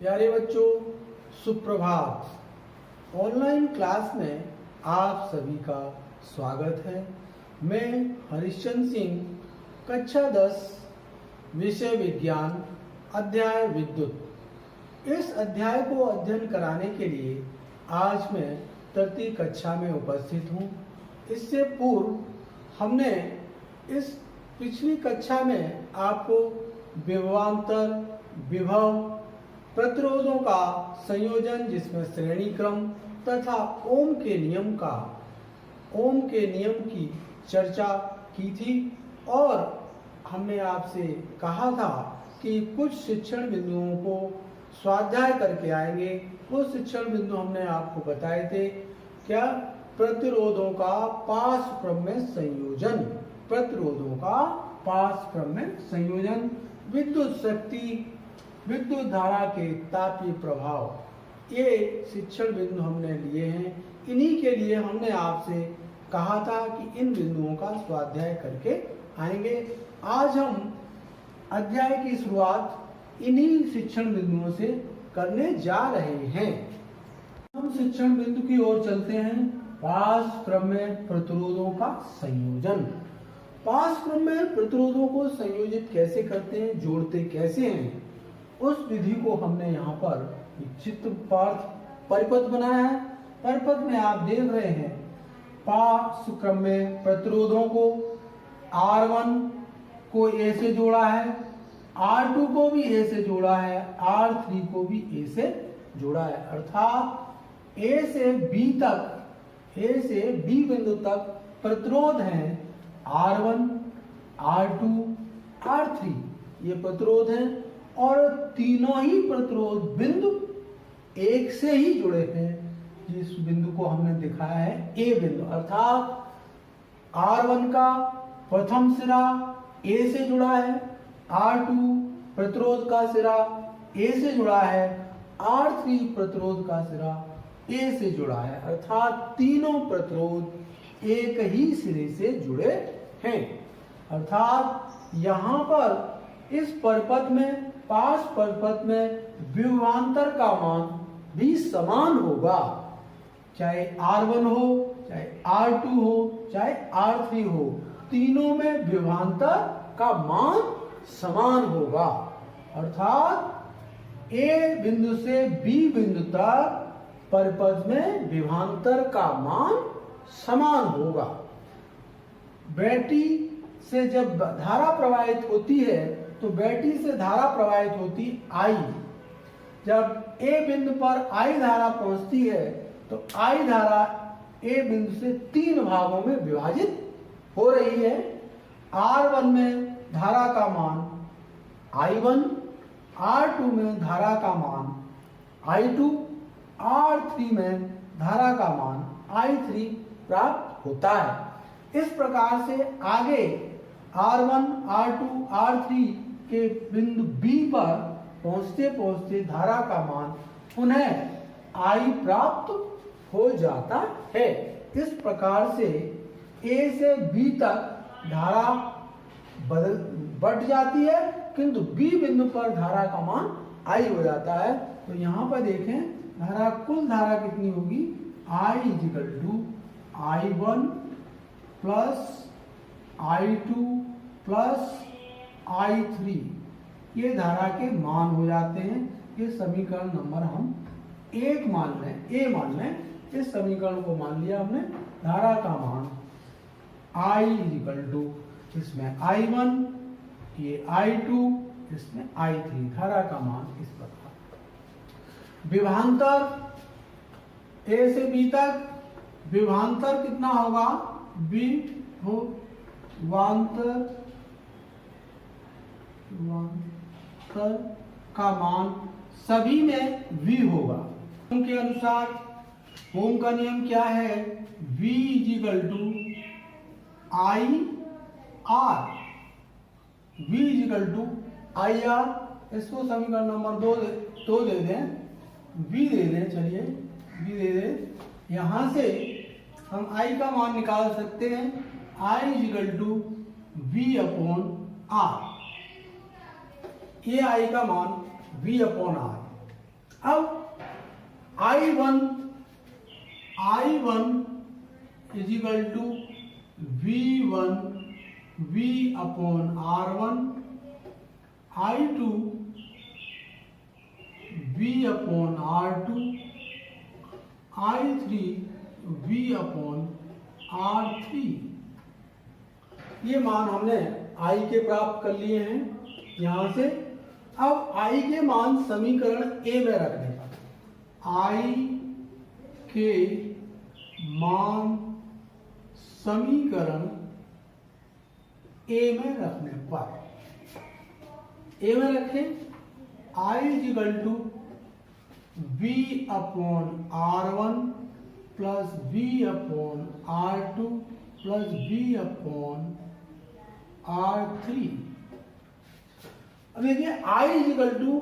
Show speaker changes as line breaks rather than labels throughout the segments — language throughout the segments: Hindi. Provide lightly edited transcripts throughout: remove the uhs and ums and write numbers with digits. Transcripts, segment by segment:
प्यारे बच्चों, सुप्रभात। ऑनलाइन क्लास में आप सभी का स्वागत है। मैं हरिश्चंद्र सिंह, कक्षा 10, विषय विज्ञान, अध्याय विद्युत। इस अध्याय को अध्ययन कराने के लिए आज मैं तृतीय कक्षा में उपस्थित हूँ। इससे पूर्व हमने इस पिछली कक्षा में आपको विभवांतर, विभव, प्रतिरोधों का संयोजन जिसमें श्रेणी क्रम तथा ओम के नियम की चर्चा की थी और हमने आपसे कहा था कि कुछ शिक्षण बिंदुओं को स्वाध्याय करके आएंगे। वो शिक्षण बिंदु हमने आपको बताए थे। क्या? प्रतिरोधों का पार्श्व क्रम में संयोजन, प्रतिरोधों का पार्श्व क्रम में संयोजन, विद्युत शक्ति, विद्युत धारा के तापीय प्रभाव, ये शिक्षण बिंदु हमने लिए हैं। इन्हीं के लिए हमने आपसे कहा था कि इन बिंदुओं का स्वाध्याय करके आएंगे। आज हम अध्याय की शुरुआत इन्हीं शिक्षण बिंदुओं से करने जा रहे हैं। हम शिक्षण बिंदु की ओर चलते हैं। पार्श्व क्रम में प्रतिरोधों का संयोजन। पार्श्व क्रम में प्रतिरोधों को संयोजित कैसे करते हैं, जोड़ते कैसे हैं, उस विधि को हमने यहाँ पर चित्र परिपथ बनाया है। परिपथ में आप देख रहे हैं पार्श्व क्रम में प्रतिरोधों को R1 को A से जोड़ा है, R2 को भी A से जोड़ा है, R3 को भी A से जोड़ा है। अर्थात A से B बिंदु तक प्रतिरोध हैं R1, R2, R3, ये प्रतिरोध हैं और तीनों ही प्रतिरोध बिंदु एक से ही जुड़े हैं। जिस बिंदु को हमने दिखाया है A बिंदु, अर्थात R1 का प्रथम सिरा A से जुड़ा है, R2 प्रतिरोध का सिरा A से जुड़ा है, R3 प्रतिरोध का सिरा A से जुड़ा है। अर्थात तीनों प्रतिरोध एक ही सिरे से जुड़े हैं। अर्थात यहाँ पर इस परिपथ में, पार्श्व परिपथ में विभवांतर का मान भी समान होगा। चाहे R1 हो, चाहे R2 हो, चाहे R3 हो, तीनों में विभवांतर का मान समान होगा। अर्थात A बिंदु से B बिंदु तक परिपथ में विभवांतर का मान समान होगा। बैटरी से जब धारा प्रवाहित होती है तो बैटरी से धारा प्रवाहित होती I। जब A बिंदु पर I धारा पहुंचती है तो I धारा A बिंदु से तीन भागों में विभाजित हो रही है। R1 में धारा का मान I1, R2 में धारा का मान I2, R3 में धारा का मान I3 प्राप्त होता है। इस प्रकार से आगे R1, R2, R3 के बिंदु B पर पहुंचते पहुंचते धारा का मान पुनः I प्राप्त हो जाता है। इस प्रकार से A से B तक धारा बढ़ जाती है, किंतु B बिंदु पर धारा का मान I हो जाता है। तो यहाँ पर देखें कुल धारा कितनी होगी, I = I1 plus I2 plus I3, ये धारा के मान हो जाते हैं। ये समीकरण नंबर हम 1 मान लें, A मान लें। इस समीकरण को मान लिया हमने। धारा का मान I = इसमें I1, ये I2, इसमें I3, धारा का मान इस प्रकार। विभवांतर A से B तक विभवांतर कितना होगा, विभवांतर का मान सभी में V होगा। ओम के अनुसार ओम का नियम क्या है, V = IR, V = IR। इसको समीकरण नंबर 2 दे दें, V दे दें, चलिए V दे दें। यहां से हम I का मान निकाल सकते हैं। I = V/R, ये I का मान V/R। अब I1 is equal to V1 V upon R1, I2 V upon R2, I3 V upon R3। ये मान हमने I के प्राप्त कर लिए हैं यहां से। अब I के मान समीकरण A में रखने का, I के मान समीकरण A में रखने पर, A में रखें I is equal to V upon R1 plus V upon R2 plus V upon R3। अब देखिए I is equal to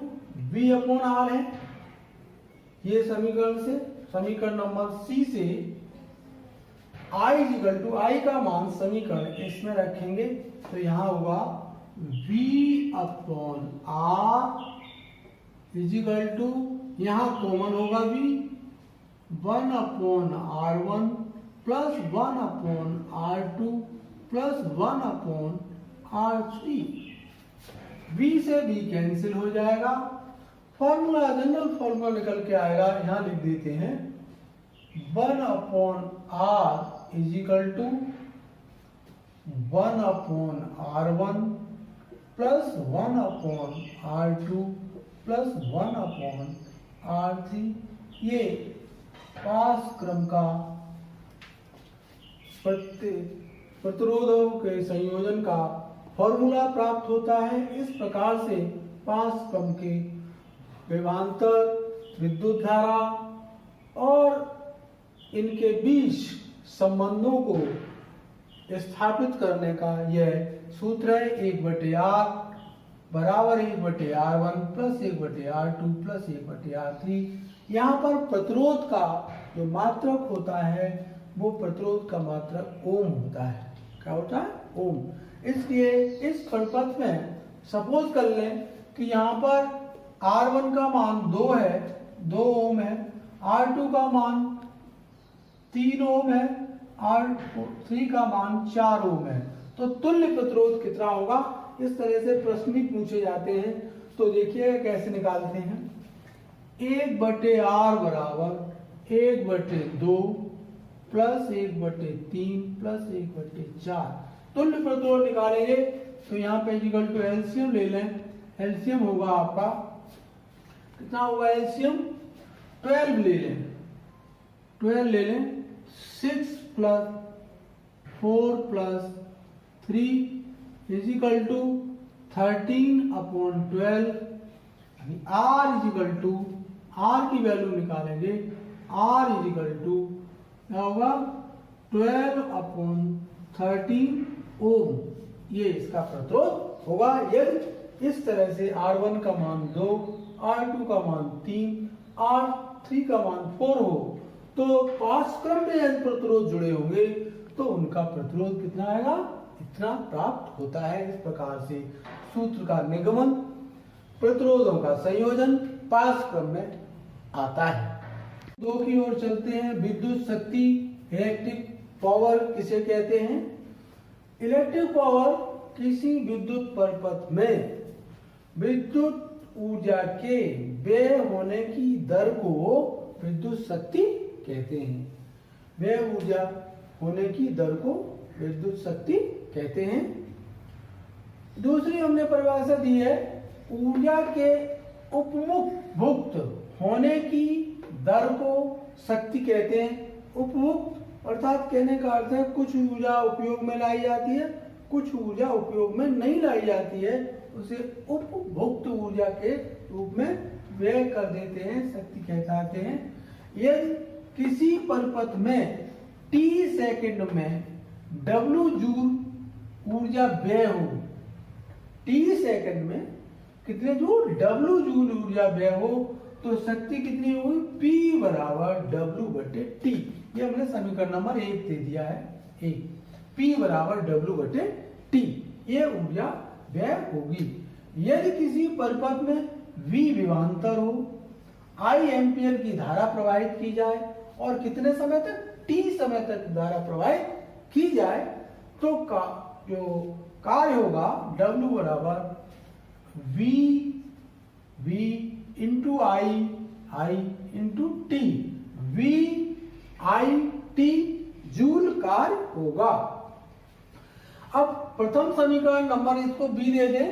V upon R है, ये समीकरण से, समीकरण नंबर C से I is equal to, I का मान समीकरण इसमें रखेंगे तो यहां होगा V upon R is equal to, यहां कॉमन होगा V, 1 upon R1 plus 1 upon R2 plus 1 upon R3। V से V कैंसिल हो जाएगा, फॉर्मूला जनरल फॉर्मूला निकल के आएगा, यहां लिख देते हैं 1 upon R is equal to 1 upon R1 plus 1 upon R2 plus 1 upon R3। ये पास क्रम का प्रतिरोधों के संयोजन का फॉर्मूला प्राप्त होता है। इस प्रकार से पास क्रम के विभवांतर, विद्युत धारा और इनके बीच संबंधों को स्थापित करने का यह सूत्र है। 1/R बराबर 1/R1 plus 1/R2 plus 1/R3। यहाँ पर प्रतिरोध का जो मात्रक होता है वो प्रतिरोध का मात्रक ओम होता है। क्या होता है? ओम। इसलिए इस परिपथ में सपोज कर लें कि यहाँ पर R1 का मान 2 है, 2 ओम है, R2 का मान 3 ओम है, R3 का मान 4 ओम है, तो तुल्य प्रतिरोध कितना होगा? इस तरह से प्रश्न भी पूछे जाते हैं। तो देखिए कैसे निकालते हैं। 1/R बराबर 1/2 प्लस 1/3 प्लस 1/4। तुल्य प्रतिरोध निकालेंगे तो यहाँ पे इक्वल टू एलसीएम ले लें। एलसीएम होगा आपका कितना होगा? एलसीएम 12 ले लें, 12 ले लें। 6 plus 4 plus 3 is equal to 13 upon 12। R is equal to, R की वैल्यू निकालेंगे, आर इज इक्वल टू क्या होगा? 12 अपॉन 13 ओम। ये इसका प्रतिरोध होगा। यदि इस तरह से R1 का मान 2, R2 का मान 3, R3 का मान 4 हो तो पाठ्यक्रम में यदि प्रतिरोध जुड़े होंगे तो उनका प्रतिरोध कितना आएगा? इतना प्राप्त होता है। इस प्रकार से सूत्र का निगमन, प्रतिरोधों का संयोजन पाठ्यक्रम में आता है। 2 की ओर चलते हैं। विद्युत शक्ति, इलेक्ट्रिक पावर किसे कहते हैं? इलेक्ट्रिक पावर किसी विद्युत परिपथ में विद्युत ऊर्जा के व्यय होने की दर को विद्युत शक्ति कहते हैं। व्यय ऊर्जा होने की दर को विद्युत शक्ति कहते हैं। दूसरी हमने परिभाषा दी है, ऊर्जा के उपभुक्त होने की दर को शक्ति कहते हैं। उपभुक्त अर्थात कहने का अर्थ है कुछ ऊर्जा उपयोग में लाई जाती है, कुछ ऊर्जा उपयोग में नहीं लाई जाती है, उसे उपभुक्त ऊर्जा के रूप में व्यय कर देते हैं, शक्ति कहते हैं। यदि किसी परिपथ में t सेकंड में W जूल ऊर्जा व्यय हो, t सेकंड में कितने जूल? W जूल ऊर्जा व्यय हो तो शक्ति कितनी होगी? P बराबर W/T। ये हमने समीकरण नंबर 1 दे दिया है। 1 P बराबर W/T ये ऊर्जा व्यय होगी। यदि किसी परिपथ में V विभवांतर हो, आई एम्पियर की धारा प्रवाहित की जाए और कितने समय तक, टी समय तक धारा प्रवाहित की जाए, तो जो कार्य होगा W बराबर V इंटू आई इंटू टी, VIT जूल कार्य होगा। अब प्रथम समीकरण नंबर इसको B दे दें।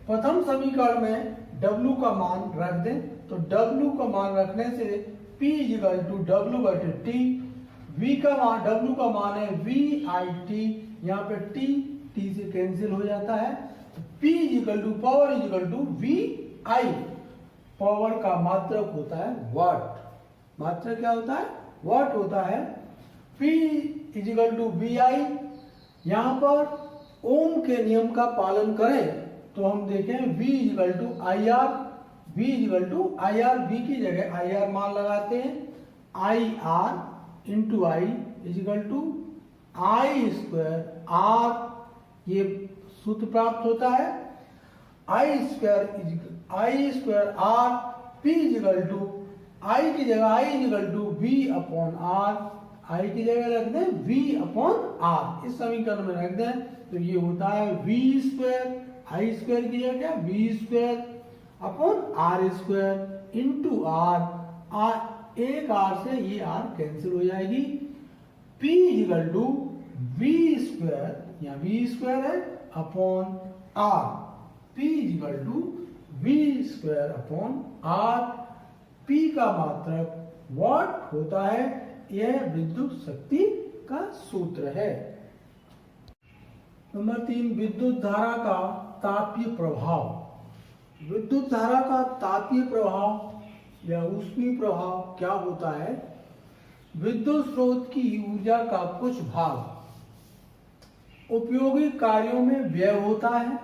प्रथम समीकरण में W का मान रख दें, तो W का मान रखने से P equal to W/T, W का मान है VIT, यहाँ पे T से कैंसिल हो जाता है, P equal to power equal to VI, power का मात्रक होता है वाट, मात्रक क्या होता है, वाट होता है। P इक्वल टू VI, यहाँ पर ओम के नियम का पालन करें तो हम देखें V equal to IR, V की जगह IR मान लगाते हैं, IR into I equal to I square R, ये सूत्र प्राप्त होता है, I square R, P equal to I की जगह I equal to V upon R, I की जगह रख दें V अपॉन R, इस समीकरण में रख दें तो ये होता है V स्क्वायर, I स्क्वायर की जगह क्या, V square upon R square into R, एक R से ये R कैंसिल हो जाएगी, P equal to V square, यहाँ V स्क्वायर है upon R, P equal to V square upon R, P का मात्रक वाट होता है, यह विद्युत शक्ति का सूत्र है। नंबर 3, विद्युत धारा का तापीय प्रभाव। विद्युत धारा का तापीय प्रभाव या ऊष्मीय प्रभाव क्या होता है? विद्युत स्रोत की ऊर्जा का कुछ भाग उपयोगी कार्यों में व्यय होता है,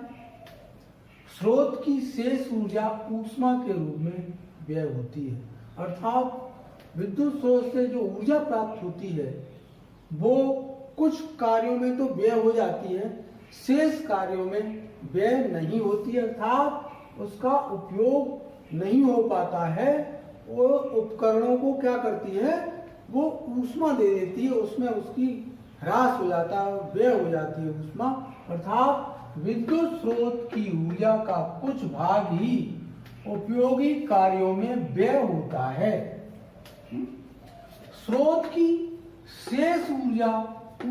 स्रोत की शेष ऊर्जा ऊष्मा के रूप में व्यय होती है। अर्थात विद्युत स्रोत से जो ऊर्जा प्राप्त होती है वो कुछ कार्यों में तो व्यय हो जाती है, शेष कार्यों में व्यय नहीं होती है, अर्थात उसका उपयोग नहीं हो पाता है। वो उपकरणों को क्या करती है, वो ऊष्मा दे देती है, उसमें उसकी ह्रास हो जाता है, व्यय हो जाती है ऊष्मा। अर्थात विद्युत स्रोत की ऊर्जा का कुछ भाग ही उपयोगी कार्यों में व्यय होता है। स्रोत की शेष ऊर्जा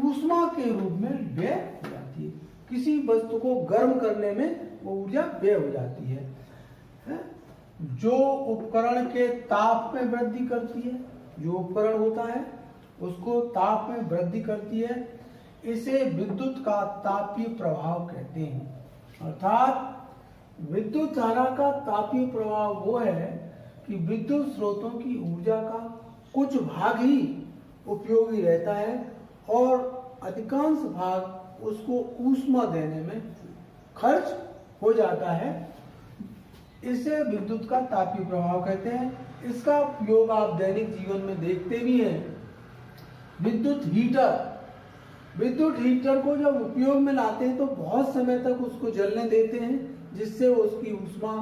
ऊष्मा के रूप में व्यय हो जाती है। किसी वस्तु को गर्म करने में वो ऊर्जा व्यय हो जाती है। जो उपकरण के ताप में वृद्धि करती है, जो उपकरण होता है उसको ताप में वृद्धि करती है, इसे विद्युत का तापीय प्रभाव कहते हैं। अर्थात विद्युत धारा का तापीय प्रभाव वो है कि विद्युत स्रोतों की ऊर्जा का कुछ भाग ही उपयोगी रहता है और अधिकांश भाग उसको ऊष्मा देने में खर्च हो जाता है। इसे विद्युत का तापीय प्रभाव कहते हैं। इसका उपयोग आप दैनिक जीवन में देखते भी हैं। विद्युत हीटर को जब उपयोग में लाते हैं तो बहुत समय तक उसको जलने देते हैं, जिससे उसकी ऊष्मा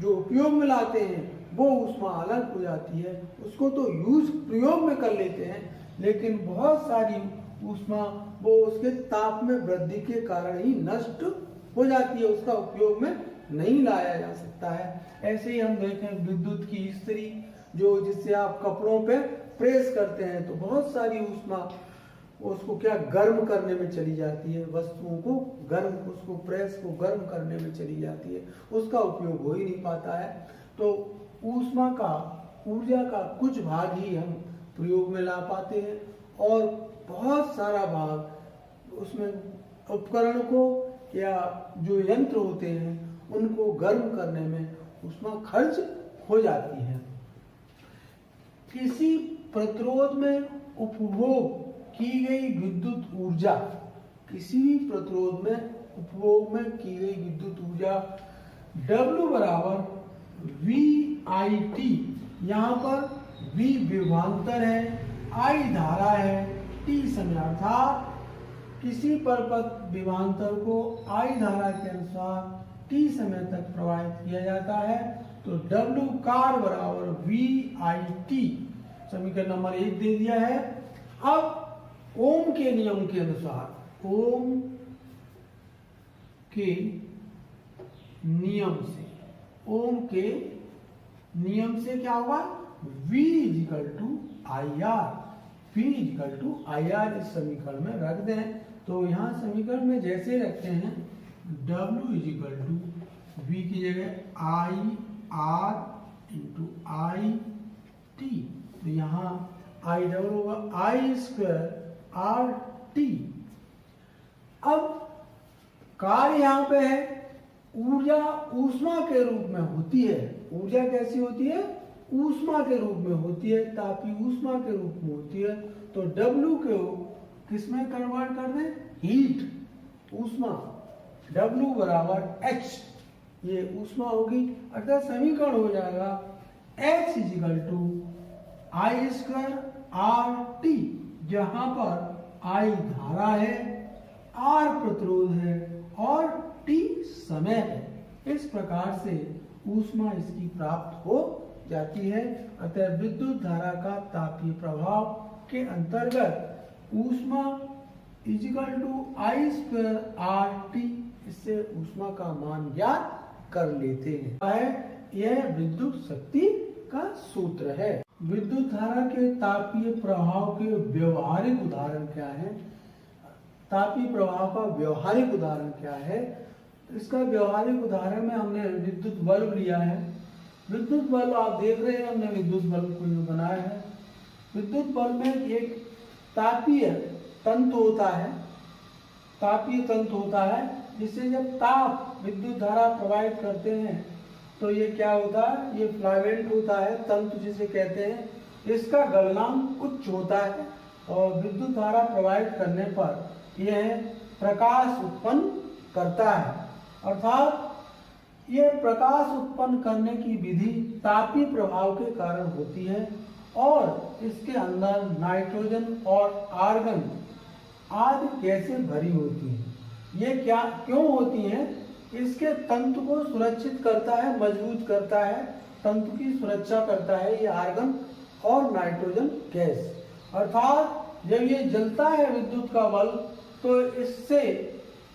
जो उपयोग में लाते हैं वो ऊष्मा अलग हो जाती है। उसको तो प्रयोग में कर लेते हैं, लेकिन बहुत सारी ऊष्मा वो उसके ताप में वृद्धि के कारण ही नष्ट हो जाती है, उसका उपयोग में नहीं लाया जा सकता है। ऐसे ही हम देखें विद्युत की इस्त्री, जो जिससे आप कपड़ों पे प्रेस करते हैं तो बहुत सारी ऊष्मा उसको क्या गर्म करने में चली जाती है, वस्तुओं को गर्म, उसको प्रेस को गर्म करने में चली जाती है, उसका उपयोग हो ही नहीं पाता है। तो ऊष्मा का, ऊर्जा का कुछ भाग ही हम प्रयोग में ला पाते हैं और बहुत सारा भाग उसमें उपकरण को या जो यंत्र होते हैं उनको गर्म करने में ऊष्मा खर्च हो जाती है। किसी प्रतिरोध में उपभोग की गई विद्युत ऊर्जा, किसी भी प्रतिरोध में उपभोग में की गई विद्युत ऊर्जा W बराबर VIT, यहाँ पर V विभवांतर है, I धारा है, T समय, अर्थात किसी परपथ विभवांतर को I धारा के अनुसार T समय तक प्रवाहित किया जाता है तो W कार बराबर VIT, समीकरण नंबर 1 दे दिया है। अब ओम के नियम के अनुसार, ओम के नियम से, ओम के नियम से क्या होगा, V equal to IR, V equal to IR इस समीकरण में रख दें। तो यहाँ समीकरण में जैसे रखते हैं W इजिकल टू V की जगह IR इंटू IT, तो यहाँ I डबल होगा I स्क्वायर RT। अब कार्य यहाँ पे है, ऊर्जा ऊष्मा के रूप में होती है। ऊर्जा कैसी होती है, ऊष्मा के रूप में होती है, तापीय ऊष्मा के रूप में होती है। तो W को किस में कन्वर्ट कर दें, हीट, ऊष्मा, W बराबर H, ये ऊष्मा होगी। अर्थात समीकरण हो जाएगा H equal to I square RT, जहां पर I धारा है, R प्रतिरोध है और T समय है। इस प्रकार से ऊष्मा इसकी प्राप्त हो जाती है। अतः विद्युत धारा का तापीय प्रभाव के अंतर्गत ऊष्मा equal to I square RT, इससे ऊष्मा का मान ज्ञात कर लेते हैं। यह विद्युत शक्ति का सूत्र है। विद्युत धारा के तापीय प्रभाव के व्यवहारिक उदाहरण क्या है, तापीय प्रभाव का व्यवहारिक उदाहरण क्या है। इसका व्यवहारिक उदाहरण में हमने विद्युत बल्ब लिया है। विद्युत बल्ब आप देख रहे हैं, हमने विद्युत बल्ब को जो बनाया है, विद्युत बल्ब में एक तापीय तंतु होता है, तापीय तंतु होता है, जिससे जब ताप विद्युत धारा प्रवाहित करते हैं तो ये क्या होता है, ये फिलामेंट होता है, तंतु जिसे कहते हैं। इसका गलनांक उच्च होता है और विद्युत धारा प्रवाहित करने पर यह प्रकाश उत्पन्न करता है। अर्थात यह प्रकाश उत्पन्न करने की विधि तापीय प्रभाव के कारण होती है और इसके अंदर नाइट्रोजन और आर्गन आदि गैसें भरी होती हैं। ये क्या क्यों होती हैं, इसके तंतु को सुरक्षित करता है, मजबूत करता है, तंतु की सुरक्षा करता है ये आर्गन और नाइट्रोजन गैस। अर्थात जब ये जलता है विद्युत का बल्ब, तो इससे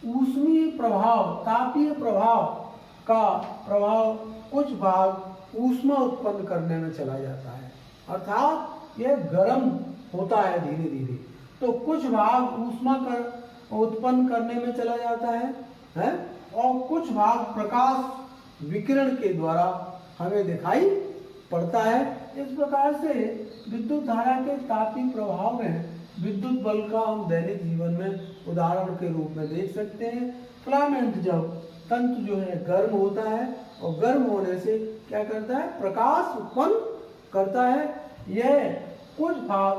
ऊष्मीय प्रभाव, तापीय प्रभाव का प्रभाव कुछ भाग ऊष्मा उत्पन्न करने में चला जाता है। अर्थात यह गर्म होता है धीरे धीरे, तो कुछ भाग ऊष्मा उत्पन्न करने में चला जाता है और कुछ भाग प्रकाश विकिरण के द्वारा हमें दिखाई पड़ता है। इस प्रकार से विद्युत धारा के तापीय प्रभाव में विद्युत बल्ब का हम दैनिक जीवन में उदाहरण के रूप में देख सकते हैं। फिलामेंट जब तंतु जो है गर्म होता है और गर्म होने से क्या करता है, प्रकाश उत्पन्न करता है। यह कुछ भाग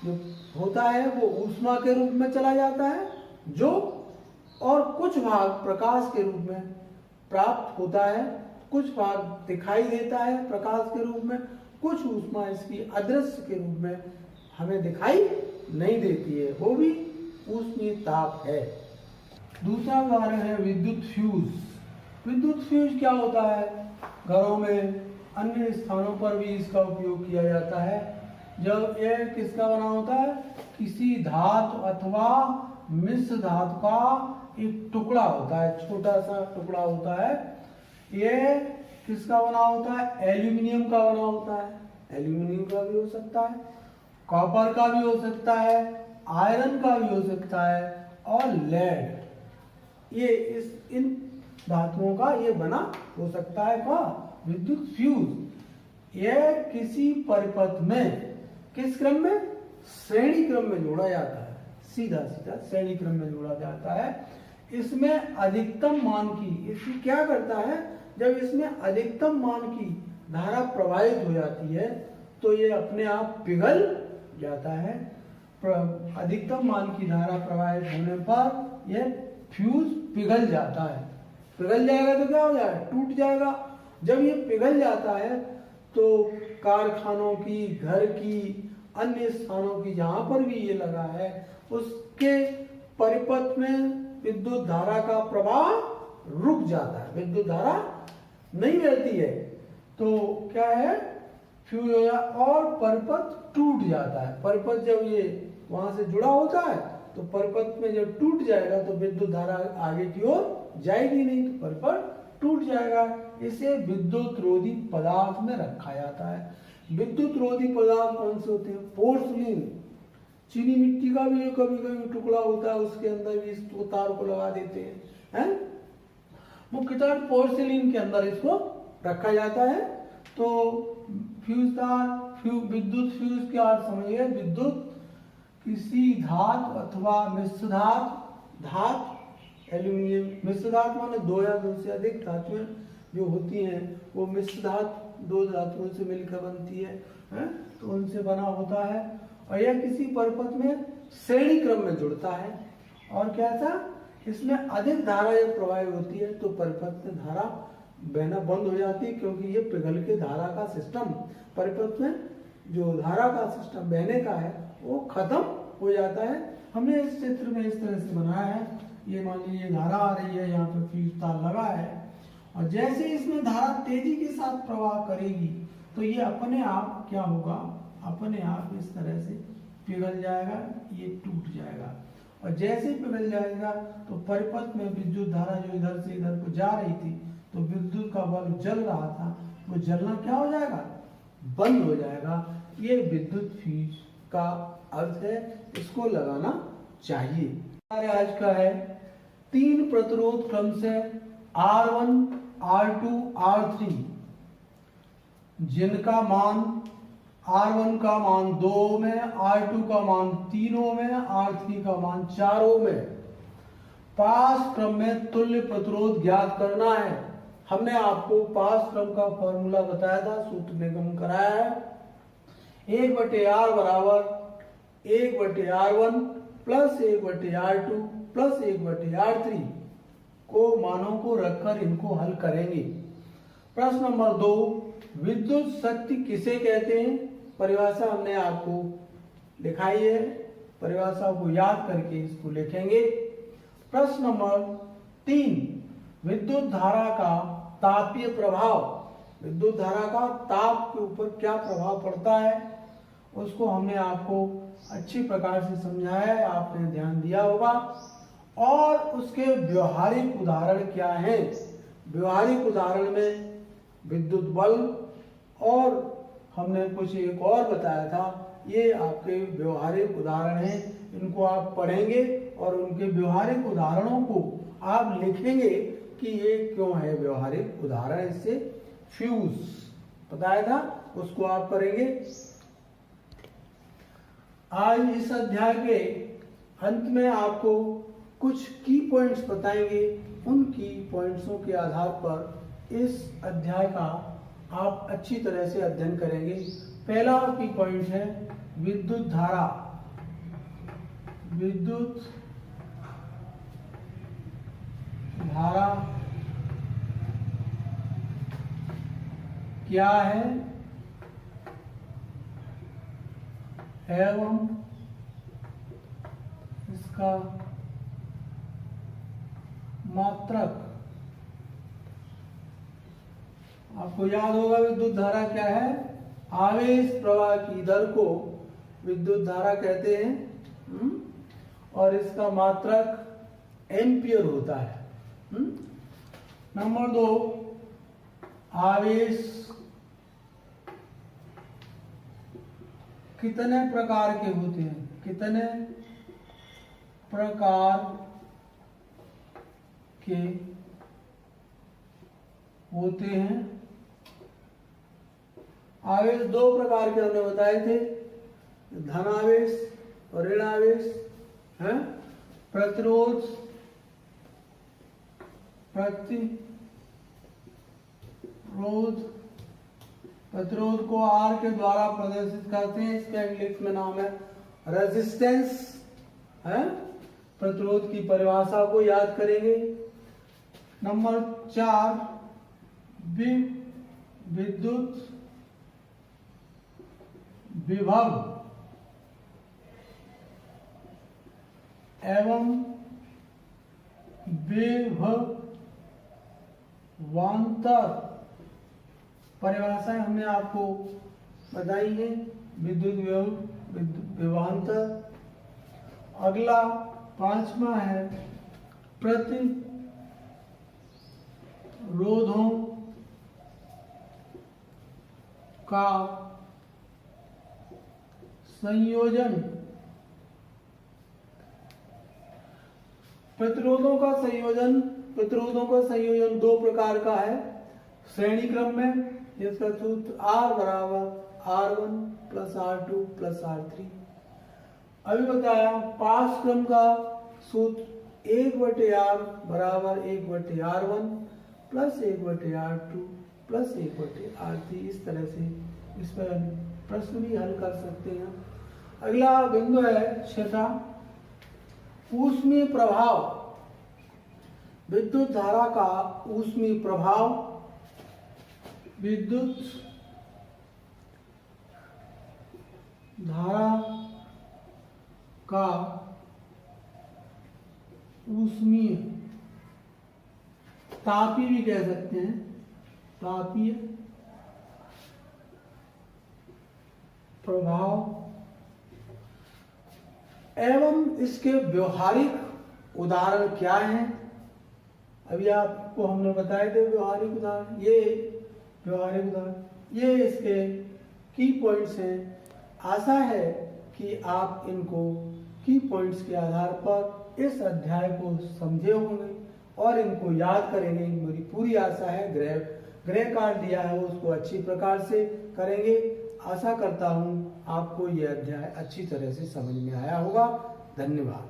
जो होता है वो ऊष्मा के रूप में चला जाता है, जो और कुछ भाग प्रकाश के रूप में प्राप्त होता है, कुछ भाग दिखाई देता है प्रकाश के रूप में, कुछ ऊष्मा इसकी अदृश्य के रूप में हमें दिखाई नहीं देती है, वो भी ऊष्मीय ताप है। दूसरा उदाहरण है विद्युत फ्यूज। विद्युत फ्यूज क्या होता है, घरों में अन्य स्थानों पर भी इसका उपयोग किया जाता है। जब यह किसका बना होता है, किसी धातु अथवा मिश्र धातु का एक टुकड़ा होता है, छोटा सा टुकड़ा होता है। यह किसका बना होता है, एल्यूमिनियम का बना होता है। एल्यूमिनियम का भी हो सकता है, कॉपर का भी हो सकता है, आयरन का भी हो सकता है और लेड, ये इन धातुओं का ये बना हो सकता है। विद्युत फ्यूज यह किसी परिपथ में किस क्रम में, श्रेणी क्रम में जोड़ा जाता है, सीधा सीधा श्रेणी क्रम में जोड़ा जाता है। इसमें अधिकतम मान की, इसकी क्या करता है, जब इसमें अधिकतम मान की धारा प्रवाहित हो जाती है तो ये अपने आप पिघल जाता है। अधिकतम मान की धारा प्रवाहित होने पर यह फ्यूज पिघल जाता है। पिघल जाएगा तो क्या हो जाएगा, टूट जाएगा। जब ये पिघल जाता है तो कारखानों की, घर की, अन्य स्थानों की जहां पर भी ये लगा है उसके परिपथ में विद्युत धारा का प्रवाह रुक जाता है, विद्युत धारा नहीं रहती है। तो क्या है, फ्यूज हो जाए और परपथ टूट जाता है। परपथ जब ये वहां से जुड़ा होता है तो परपथ में जब टूट जाएगा तो विद्युत धारा आगे की ओर जाएगी नहीं, तो परपथ टूट जाएगा। इसे विद्युत रोधी पदार्थ में रखा जाता है। विद्युत रोधी पदार्थ कौन से होते हैं? पोर्सलिन, चीनी मिट्टी का भी कभी कभी टुकड़ा होता है, उसके अंदर भी इस तार को लगा देते हैं। मुख्यतः पोर्सिलिन के अंदर इसको रखा जाता है। तो फ्यूज तार, विद्युत फ्यूज के अर्थ समझिए, विद्युत किसी धातु अथवा मिश्र धातु, एल्यूमिनियम मिश्र धातु माने दो या दो से अधिक धातुएं जो होती हैं वो मिश्र धातु दो धातुओं से मिलकर बनती है, तो उनसे बना होता है। और यह किसी परपथ में श्रेणी क्रम में जुड़ता है। और क्या था, इसमें अधिक धारा जब प्रवाहित होती है तो परिपथ में धारा बहना बंद हो जाती है, क्योंकि ये पिघल के धारा का सिस्टम, परिपथ में जो धारा का सिस्टम बहने का है वो खत्म हो जाता है। हमने इस चित्र में इस तरह से बनाया है। ये मान लीजिए धारा आ रही है, यहाँ पे फ्यूज तार लगा है, और जैसे इसमें धारा तेजी के साथ प्रवाह करेगी तो ये अपने आप क्या होगा, अपने आप इस तरह से पिघल जाएगा, ये टूट जाएगा। और जैसे पिघल जाएगा तो परिपथ में विद्युत धारा जो इधर से इधर को जा रही थी, तो विद्युत का बल्ब जल रहा था, वो जलना क्या हो जाएगा, बंद हो जाएगा। ये विद्युत फ्यूज का अर्थ है, इसको लगाना चाहिए। हमारे आज का है 3 प्रतिरोध क्रम से R1, R2, R3, जिनका मान R1 का मान 2 में, R2 का मान 3 में, R3 का मान 4 में, पास क्रम में तुल्य प्रतिरोध ज्ञात करना है। हमने आपको पास क्रम का फॉर्मूला बताया था, सूत्र निगम कराया है। 1/R बराबर 1/R1 plus 1/R2 plus 1/R3 को मानों को रखकर इनको हल करेंगे। प्रश्न नंबर 2, विद्युत शक्ति किसे कहते हैं? परिभाषा हमने आपको दिखाई है, परिभाषा को याद करके इसको लिखेंगे। प्रश्न नंबर 3, विद्युत धारा का तापीय प्रभाव, विद्युत धारा का ताप के ऊपर क्या प्रभाव पड़ता है, उसको हमने आपको अच्छी प्रकार से समझाया है, आपने ध्यान दिया होगा। और उसके व्यवहारिक उदाहरण क्या हैं? व्यवहारिक उदाहरण में विद्युत बल्ब, और हमने कुछ एक और बताया था, ये आपके व्यवहारिक उदाहरण हैं। इनको आप पढ़ेंगे और उनके व्यवहारिक उदाहरणों को आप लिखेंगे कि ये क्यों है व्यवहारिक उदाहरण। इससे फ्यूज बताया था, उसको आप करेंगे। आज इस अध्याय के अंत में आपको कुछ की पॉइंट्स बताएंगे। उन की पॉइंट्सों के आधार पर इस अध्याय का आप अच्छी तरह से अध्ययन करेंगे। पहला की पॉइंट है विद्युत धारा। विद्युत धारा क्या है एवं इसका मात्रक। आपको याद होगा विद्युत धारा क्या है? आवेश प्रवाह की दर को विद्युत धारा कहते हैं, और इसका मात्रक एम्पियर होता है। नंबर 2, आवेश कितने प्रकार के होते हैं? कितने प्रकार के होते हैं? आवेश 2 प्रकार के हमने बताए थे, धन आवेश और ऋण आवेश है। प्रतिरोध, प्रतिरोध को R के द्वारा प्रदर्शित करते हैं, इसका इंग्लिश में नाम है रेजिस्टेंस है। प्रतिरोध की परिभाषा को याद करेंगे। नंबर 4, विद्युत विभव एवं विभवांतर परिभाषाएं हमने आपको बताई है। विद्युत विभवांतर। अगला 5वां है प्रतिरोधों का संयोजन। प्रतिरोधों का संयोजन दो प्रकार का है। श्रेणी क्रम में, जिसका सूत्र R बराबर R1 plus R2 plus R3। अभी बताया पास क्रम का सूत्र 1/R बराबर 1/R1 plus 1/R2 plus 1/R3। इस तरह से इस पर प्रश्न भी हल कर सकते हैं। अगला बिंदु है 6था ऊष्मीय प्रभाव। विद्युत धारा का ऊष्मीय प्रभाव। विद्युत धारा का ऊष्मीय, तापीय भी कह सकते हैं, तापीय प्रभाव एवं इसके व्यवहारिक उदाहरण क्या हैं। अभी आपको हमने बताए थे व्यवहारिक उदाहरण। ये व्यवहारिक उदाहरण ये इसके की पॉइंट्स हैं। आशा है कि आप इनको की पॉइंट्स के आधार पर इस अध्याय को समझे होंगे और इनको याद करेंगे। मेरी पूरी आशा है गृह कार्य दिया है उसको अच्छी प्रकार से करेंगे। आशा करता हूँ आपको यह अध्याय अच्छी तरह से समझ में आया होगा। धन्यवाद।